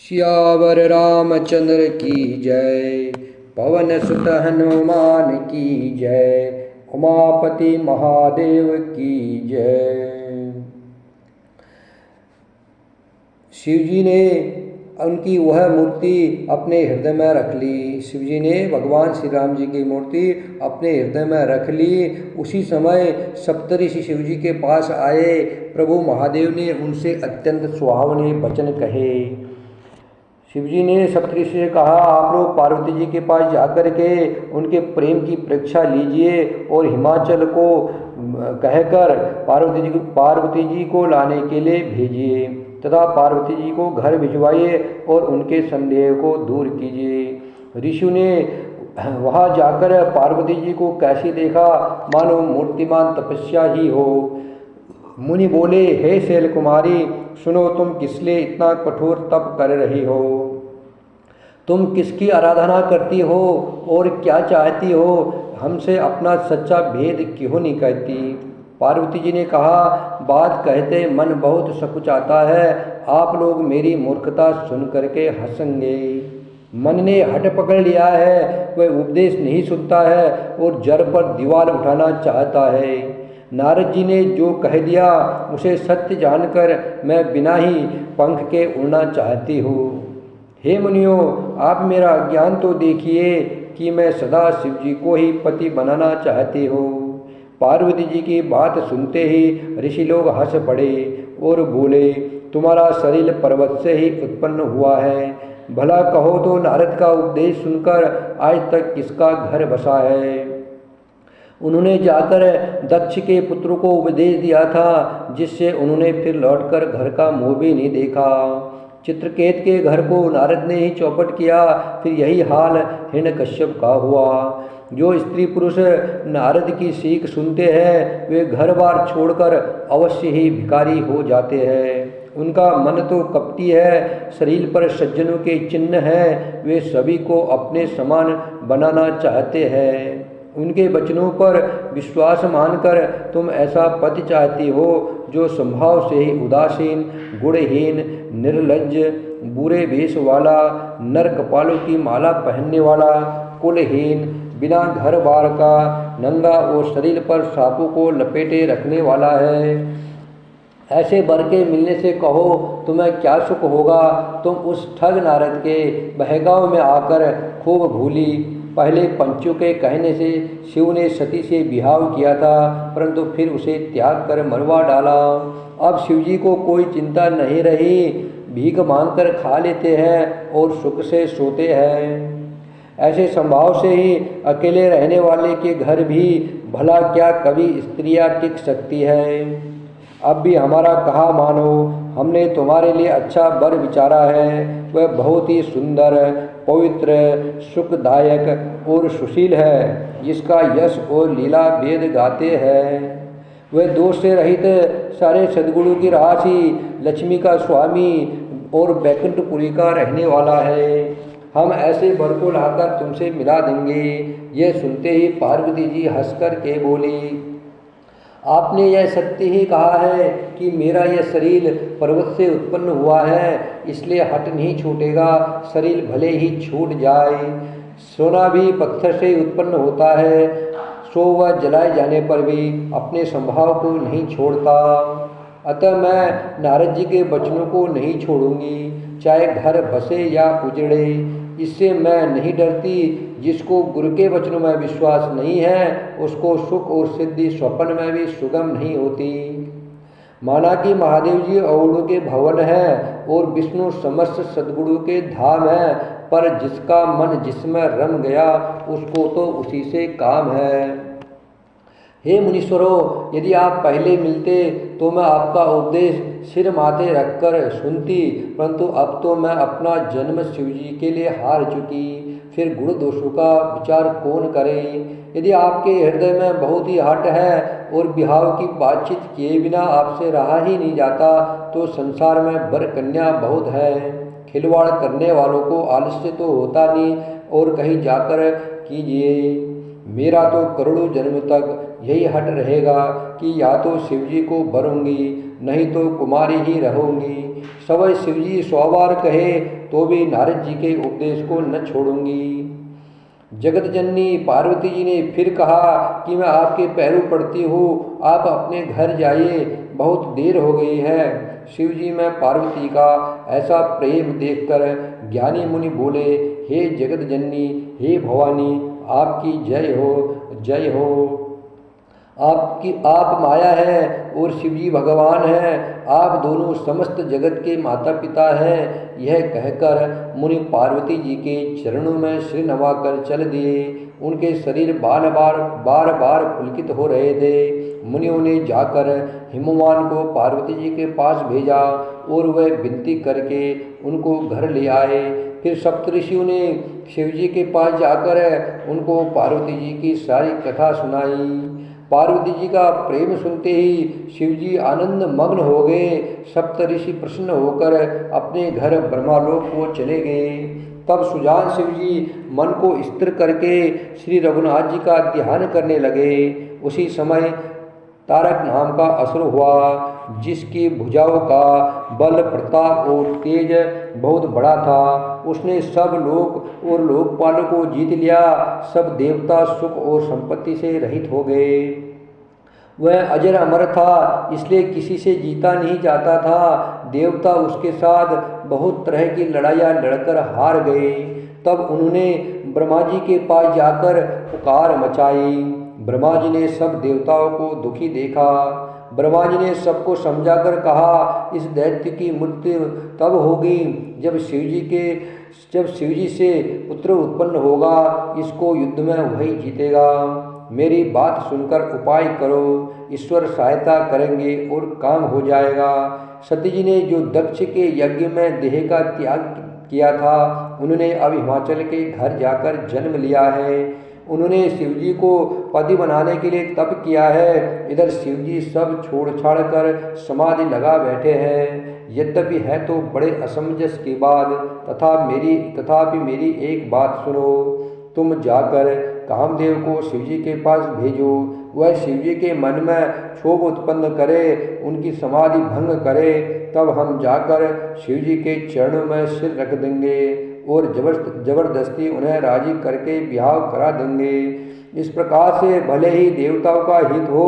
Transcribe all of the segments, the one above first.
सियावर रामचंद्र की जय। पवन सुत हनुमान की जय। उमापति महादेव की जय। शिवजी ने उनकी वह मूर्ति अपने हृदय में रख ली। शिवजी ने भगवान श्री राम जी की मूर्ति अपने हृदय में रख ली। उसी समय सप्तऋषि शिवजी के पास आए। प्रभु महादेव ने उनसे अत्यंत सुहावने वचन कहे। शिवजी ने सप्तऋषि से कहा, आप लोग पार्वती जी के पास जाकर के उनके प्रेम की परीक्षा लीजिए और हिमाचल को कहकर पार्वती जी को लाने के लिए भेजिए तथा पार्वती जी को घर भिजवाइए और उनके संदेह को दूर कीजिए। ऋषि ने वहाँ जाकर पार्वती जी को कैसी देखा, मानो मूर्तिमान तपस्या ही हो। मुनि बोले, हे शैल कुमारी, सुनो, तुम किस लिए इतना कठोर तप कर रही हो? तुम किसकी आराधना करती हो और क्या चाहती हो? हमसे अपना सच्चा भेद क्यों नहीं कहती? पार्वती जी ने कहा, बात कहते मन बहुत सकुचाता है। आप लोग मेरी मूर्खता सुन करके हंसेंगे। मन ने हट पकड़ लिया है, वह उपदेश नहीं सुनता है और जड़ पर दीवार उठाना चाहता है। नारद जी ने जो कह दिया उसे सत्य जानकर मैं बिना ही पंख के उड़ना चाहती हूँ। हे मुनियों, आप मेरा ज्ञान तो देखिए कि मैं सदा शिव जी को ही पति बनाना चाहती हूँ। पार्वती जी की बात सुनते ही ऋषि लोग हंस पड़े और बोले, तुम्हारा शरीर पर्वत से ही उत्पन्न हुआ है। भला कहो तो नारद का उपदेश सुनकर आज तक किसका घर बसा है? उन्होंने जाकर दक्ष के पुत्र को उपदेश दिया था, जिससे उन्होंने फिर लौटकर घर का मुँह भी नहीं देखा। चित्रकेत के घर को नारद ने ही चौपट किया, फिर यही हाल हिरण्यकश्यप का हुआ। जो स्त्री पुरुष नारद की सीख सुनते हैं वे घर बार छोड़कर अवश्य ही भिखारी हो जाते हैं। उनका मन तो कपटी है, शरीर पर सज्जनों के चिन्ह हैं, वे सभी को अपने समान बनाना चाहते हैं। उनके वचनों पर विश्वास मानकर तुम ऐसा पति चाहती हो जो स्वभाव से ही उदासीन, गुणहीन, निर्लज्ज, बुरे वेश वाला, नर कपालों की माला पहनने वाला, कुलहीन, बिना घर बार का, नंगा और शरीर पर सांपों को लपेटे रखने वाला है। ऐसे वर के मिलने से कहो तुम्हें क्या सुख होगा? तुम उस ठग नारद के बहकावे में आकर खूब भूली। पहले पंचों के कहने से शिव ने सती से विवाह किया था, परंतु फिर उसे त्याग कर मरवा डाला। अब शिवजी को कोई चिंता नहीं रही, भीख मांगकर खा लेते हैं और सुख से सोते हैं। ऐसे स्वभाव से ही अकेले रहने वाले के घर भी भला क्या कभी स्त्रियां टिक सकती है? अब भी हमारा कहा मानो, हमने तुम्हारे लिए अच्छा वर विचारा है। वह बहुत ही सुंदर, पवित्र, सुखदायक और सुशील है, जिसका यश और लीला वेद गाते हैं। वह दोष से रहित, सारे सद्गुणों की राशि, लक्ष्मी का स्वामी और बैकुंठपुरी का रहने वाला है। हम ऐसे वर को लाकर तुमसे मिला देंगे। यह सुनते ही पार्वती जी हंसकर के बोली, आपने यह सत्य ही कहा है कि मेरा यह शरीर पर्वत से उत्पन्न हुआ है, इसलिए हट नहीं छूटेगा, शरीर भले ही छूट जाए। सोना भी पत्थर से उत्पन्न होता है, सो वह जलाए जाने पर भी अपने स्वभाव को नहीं छोड़ता। अतः मैं नारद जी के वचनों को नहीं छोड़ूंगी, चाहे घर बसे या उजड़े। इससे मैं नहीं डरती। जिसको गुरु के वचनों में विश्वास नहीं है, उसको सुख और सिद्धि स्वप्न में भी सुगम नहीं होती। माना कि महादेव जी अवगुणों के भवन है और विष्णु समस्त सद्गुणों के धाम है, पर जिसका मन जिसमें रम गया उसको तो उसी से काम है। हे मुनीश्वरों, यदि आप पहले मिलते तो मैं आपका उपदेश सिर माथे रखकर सुनती, परंतु अब तो मैं अपना जन्म शिवजी के लिए हार चुकी, फिर गुण दोषों का विचार कौन करे? यदि आपके हृदय में बहुत ही हट है और विवाह की बातचीत किए बिना आपसे रहा ही नहीं जाता, तो संसार में वर कन्या बहुत है। खिलवाड़ करने वालों को आलस्य तो होता नहीं, और कहीं जाकर कीजिए। मेरा तो करोड़ों जन्म तक यही हट रहेगा कि या तो शिवजी को वरूंगी, नहीं तो कुमारी ही रहूंगी। सवै शिवजी 100 बार कहे तो भी नारद जी के उपदेश को न छोड़ूंगी। जगत जननी पार्वती जी ने फिर कहा कि मैं आपके पैरों पड़ती हूँ, आप अपने घर जाइए, बहुत देर हो गई है। शिव जी में पार्वती का ऐसा प्रेम देखकर ज्ञानी मुनि बोले, हे जगत जननी, हे भवानी, आपकी जय हो, जय हो। आप माया है और शिवजी भगवान है, आप दोनों समस्त जगत के माता पिता हैं। यह कहकर मुनि पार्वती जी के चरणों में सिर नवाकर चल दिए। उनके शरीर बार बार पुलकित हो रहे थे। मुनियों ने जाकर हिमवान को पार्वती जी के पास भेजा और वह विनती करके उनको घर ले आए। फिर सप्तऋषियों ने शिवजी के पास जाकर उनको पार्वती जी की सारी कथा सुनाई। पार्वती जी का प्रेम सुनते ही शिवजी आनंद मग्न हो गए। सप्तऋषि प्रसन्न होकर अपने घर ब्रह्मालोक को चले गए। तब सुजान शिवजी मन को स्थिर करके श्री रघुनाथ जी का ध्यान करने लगे। उसी समय तारक नाम का असुर हुआ, जिसकी भुजाओं का बल, प्रताप और तेज बहुत बड़ा था। उसने सब लोक और लोकपालों को जीत लिया। सब देवता सुख और संपत्ति से रहित हो गए। वह अजर अमर था, इसलिए किसी से जीता नहीं जाता था। देवता उसके साथ बहुत तरह की लड़ाइयाँ लड़कर हार गए। तब उन्होंने ब्रह्मा जी के पास जाकर पुकार मचाई। ब्रह्मा जी ने सब देवताओं को दुखी देखा। ब्रह्मा जी ने सबको समझाकर कहा, इस दैत्य की मृत्यु तब होगी जब शिवजी से पुत्र उत्पन्न होगा। इसको युद्ध में वही जीतेगा। मेरी बात सुनकर उपाय करो, ईश्वर सहायता करेंगे और काम हो जाएगा। सती जी ने जो दक्ष के यज्ञ में देह का त्याग किया था, उन्होंने अब हिमाचल के घर जाकर जन्म लिया है। उन्होंने शिवजी को पति बनाने के लिए तप किया है। इधर शिवजी सब छोड़ छाड़ कर समाधि लगा बैठे हैं। यद्यपि है तो बड़े असमंजस की बात, तथापि मेरी एक बात सुनो। तुम जाकर कामदेव को शिवजी के पास भेजो। वह शिवजी के मन में क्षोभ उत्पन्न करे, उनकी समाधि भंग करे। तब हम जाकर शिवजी के चरणों में सिर रख देंगे और जबरदस्ती उन्हें राजी करके ब्याह करा देंगे। इस प्रकार से भले ही देवताओं का हित हो,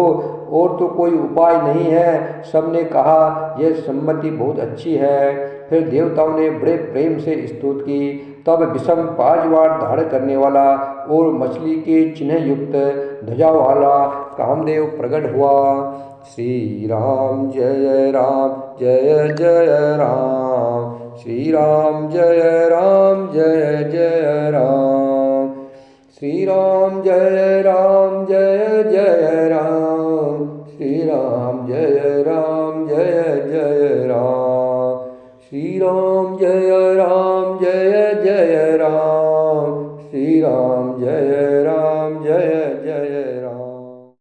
और तो कोई उपाय नहीं है। सबने कहा, यह सम्मति बहुत अच्छी है। फिर देवताओं ने बड़े प्रेम से स्तुति की। तब विषम 5 बार धाड़ करने वाला और मछली के चिन्ह युक्त ध्वजा वाला कामदेव प्रकट हुआ। श्री राम जय राम जय जय राम, श्री राम जय राम जय जय राम, श्री राम जय राम जय जय राम, श्री राम जय राम जय जय राम, श्री राम जय राम जय जय राम, श्री राम जय